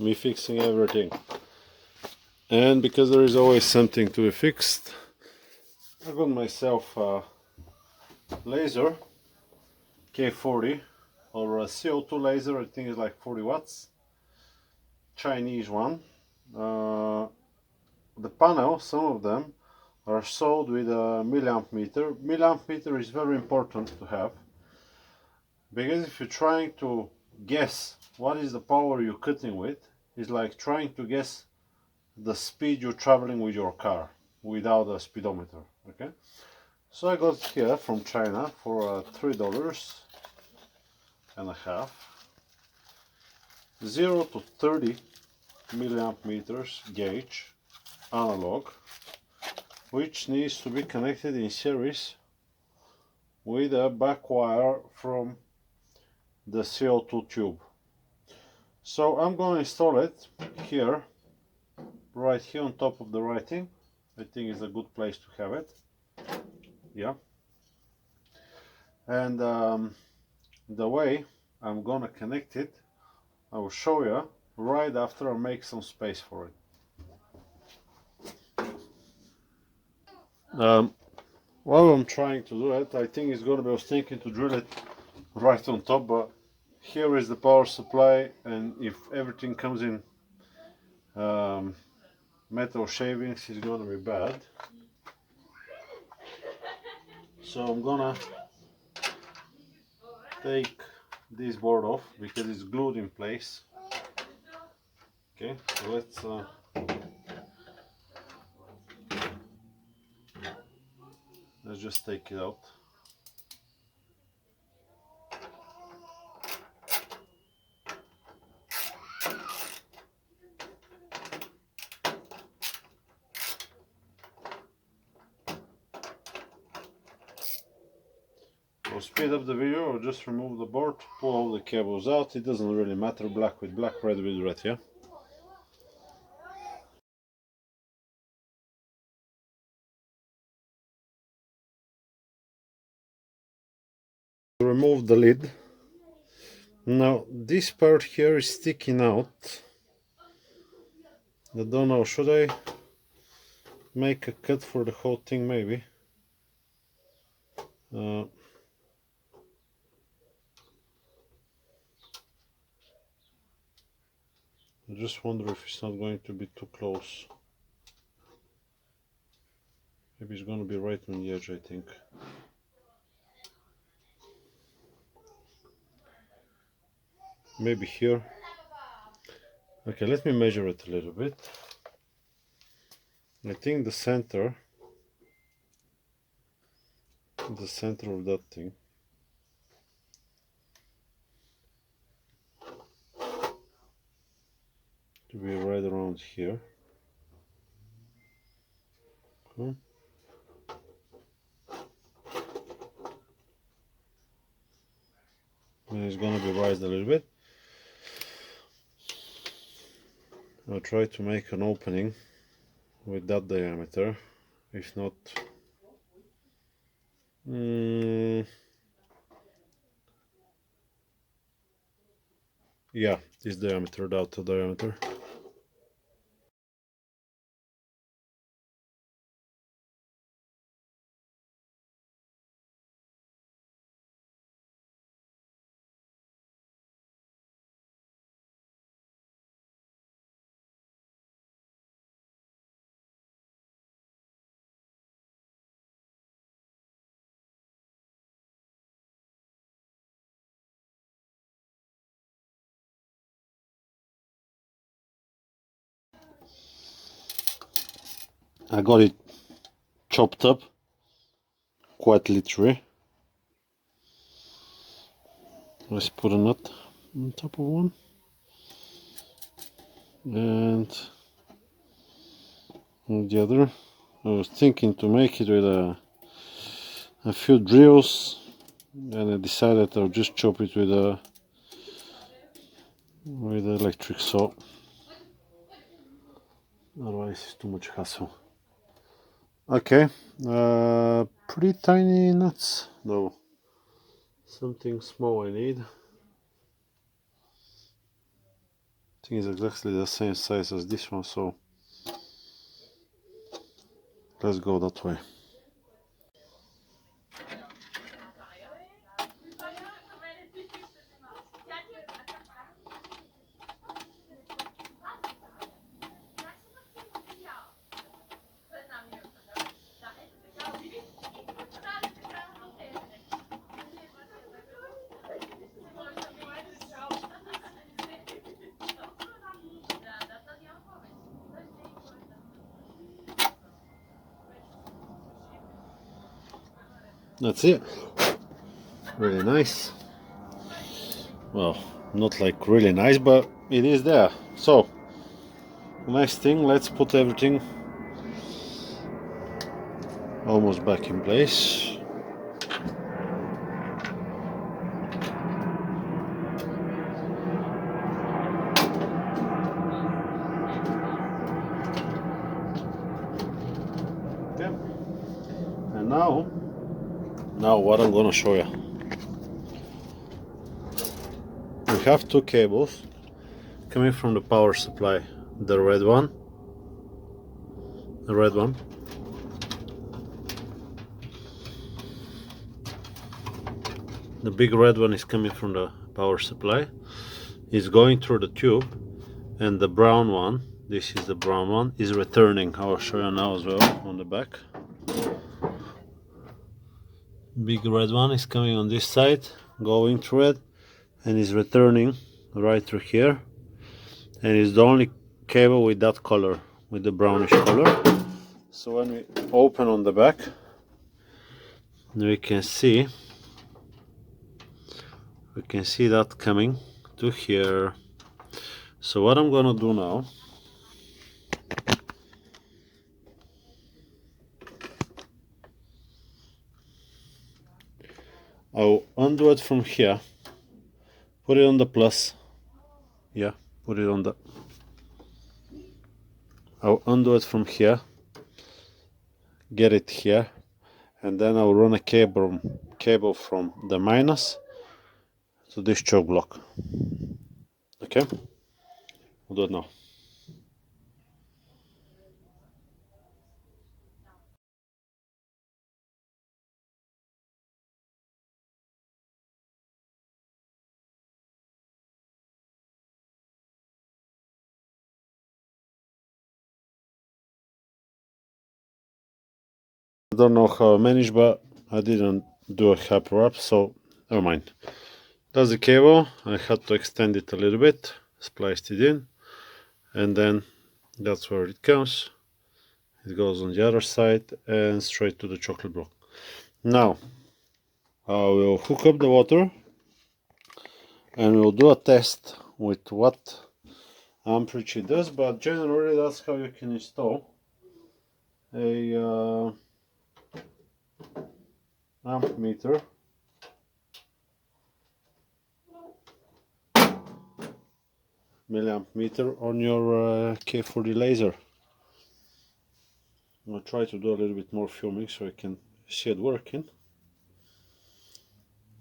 me fixing everything. And because there is always something to be fixed, I got myself a laser K40 or a CO2 laser. I think it's like 40 watts, Chinese one. The panel, some of them are sold with a miliampmeter. Miliampmeter is very important to have, because if you're trying to guess what is the power you're cutting with, it's like trying to guess the speed you're traveling with your car without a speedometer. Okay, so I got here from China for $3.50, 0 to 30 milliamp meters gauge, analog, which needs to be connected in series with a back wire from the CO2 tube. So I'm going to install it here, right here on top of the writing. I think it's a good place to have it. Yeah. And the way I'm gonna connect it, I will show you right after I make some space for it. While I'm trying to do it, I think it's gonna be, I was thinking to drill it right on top, but here is the power supply, and if everything comes in metal shavings, it's gonna be bad. So I'm gonna take this board off because it's glued in place. Okay, so let's just take it out. To speed up the video, I'll just remove the board, pull all the cables out. It doesn't really matter, black with black, red with red, yeah? Remove the lid. Now this part here is sticking out. I don't know, should I make a cut for the whole thing maybe? I just wonder if it's not going to be too close. Maybe it's going to be right on the edge, I think. Maybe here. Okay, let me measure it a little bit. I think the center of that thing to be right around here. Okay. And it's gonna be raised a little bit. I'll try to make an opening with that diameter. If not, yeah, this diameter, the outer diameter. I got it chopped up, quite literally. Let's put a nut on top of one, and on the other. I was thinking to make it with a few drills, and I decided I'll just chop it with a electric saw. Otherwise it's too much hassle. Okay, pretty tiny nuts though. Something small I need. I think it's exactly the same size as this one, so let's go that way. That's it. Really nice. Well, not like really nice, but it is there. So, next thing, let's put everything almost back in place. Okay. And now what I'm gonna show you. We have two cables coming from the power supply. The red one, the big red one is coming from the power supply. It's going through the tube, and the brown one, this is the brown one, is returning. I'll show you now as well on the back. Big red one is coming on this side, going through it, and is returning right through here. And it's the only cable with that color, with the brownish color. So when we open on the back, we can see that coming to here. So what I'm gonna do now, I'll undo it from here, put it on the plus. Yeah, put it on the. I'll undo it from here, get it here, and then I'll run a cable from the minus to this choke block. Okay, we'll do it now. I don't know how I managed, but I didn't do a happy wrap, so never mind. That's the cable. I had to extend it a little bit, spliced it in, and then that's where it comes. It goes on the other side and straight to the chocolate block. Now I will hook up the water and we'll do a test with what amperage it does, but generally that's how you can install a amp meter Miliampmeter on your K40 laser. I'll try to do a little bit more filming so I can see it working.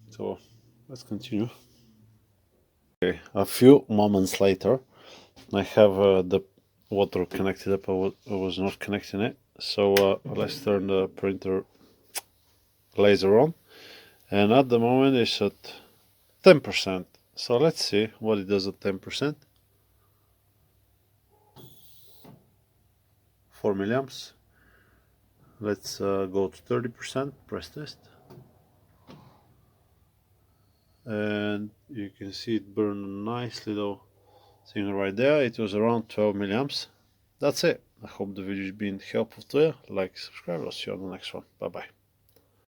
So let's continue. Okay, a few moments later, I have the water connected up. I was not connecting it, so let's turn the printer laser on, and at the moment it's at 10%. So let's see what it does at 10%. 4 milliamps. Let's go to 30%, press test, and you can see it burn a nice little thing right there. It was around 12 milliamps. That's it. I hope the video has been helpful to you. Like, subscribe. I'll see you on the next one. Bye bye.